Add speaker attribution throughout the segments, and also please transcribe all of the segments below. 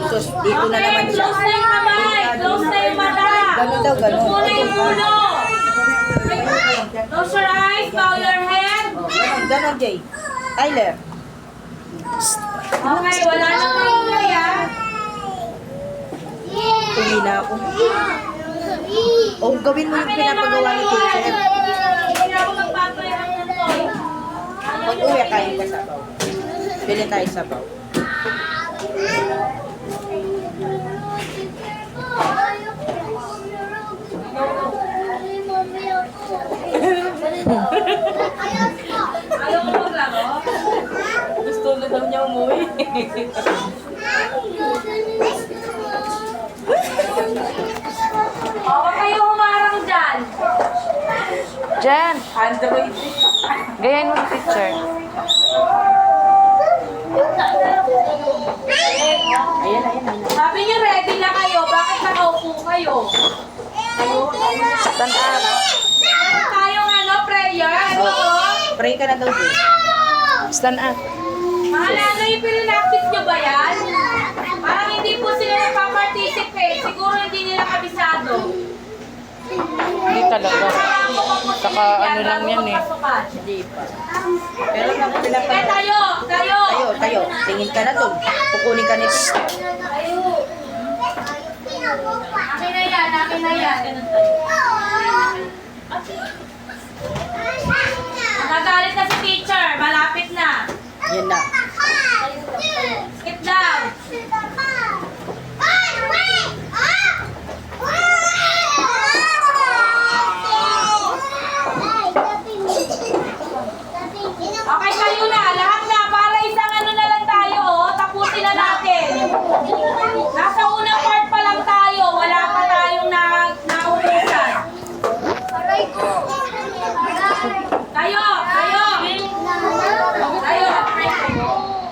Speaker 1: Sus, dito na naman siya.
Speaker 2: Close na yung kamay. Close na yung mata.
Speaker 1: Ganun daw, ganun.
Speaker 2: Muna yung ulo. Close your eyes. Bow your head.
Speaker 1: Ganun, Jay. Tyler.
Speaker 2: Okay, wala nang ingay ah.
Speaker 1: Tumila ako. O, gawin mo yung pinapagawa ni teacher.
Speaker 2: Hindi ako magpapayaran ng toy.
Speaker 1: Pag-uwi, kain ka sabaw. Bili tayo sabaw.
Speaker 2: Ayaw mo maglaro?
Speaker 1: Gusto na daw niya umuwi.
Speaker 2: Huwag kayo humarang dyan.
Speaker 3: Jen,
Speaker 1: Android.
Speaker 3: gayahin mo si teacher.
Speaker 1: Ayan, ayan.
Speaker 2: Sabi niyo ready na kayo. Bakit nakaupo kayo?
Speaker 3: Stand up.
Speaker 2: Meron tayong prayer. Ano to?
Speaker 1: Pray ka na daw, Jay.
Speaker 3: Stand up.
Speaker 2: Mga nanay, pinanaktis niyo ba yan? Parang hindi po sila nagpa-participate. Siguro hindi nila kabisado.
Speaker 3: Hindi talaga. Saka ano lang yan eh.
Speaker 1: Hindi pa. Pero naman nila pa.
Speaker 2: Eh, tayo! Tayo!
Speaker 1: Tayo, tayo. Tingin ka na doon. Kukunin ka nito.
Speaker 2: Tayo! Akin na yan, akin na yan. Nagagalit na si teacher. Malapit na.
Speaker 1: Yan na.
Speaker 2: Skip down. Okay, kayo na. Lahat na. Para isang ano na lang tayo, oh. Tapusin na natin. Nasa unang part pa lang tayo. Wala pa tayong nauusan. Tayo! Tayo! Tayo!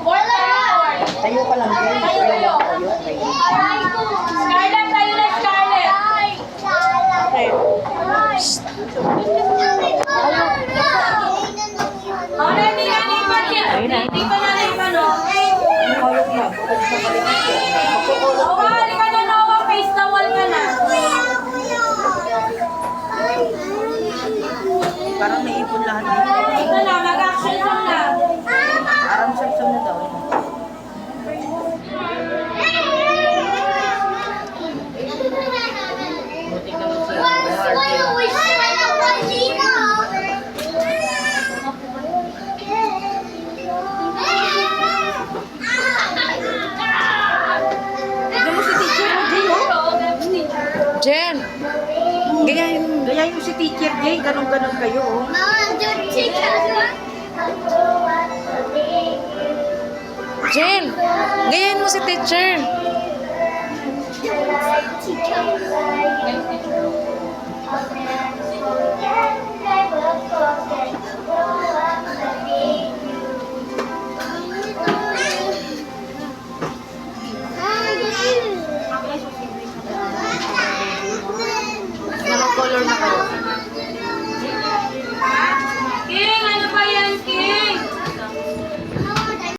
Speaker 2: Fourth na fourth.
Speaker 1: Tayo ka lang, Jay.
Speaker 2: Tayo, tayo. Scarlett, tayo na, Scarlett. Oh, ready na na yung budget. Dito na na yung ano.
Speaker 1: Mayok na. Bukod sa paligid. Magkukulot
Speaker 2: Noah, halika na, Noah. Face the wall ka na.
Speaker 1: Parang naipon lahat dito.
Speaker 2: Dito na, mag-action song na.
Speaker 1: Parang samsam na daw. Butik naman siya. Tignan mo si teacher, Jay, oh.
Speaker 3: Jen, gayahin mo.
Speaker 1: Gayahin mo si teacher, Jay. Ganon-ganon kayo, oh.
Speaker 3: Jen, gayahin mo si teacher.
Speaker 1: Naman color na kayo.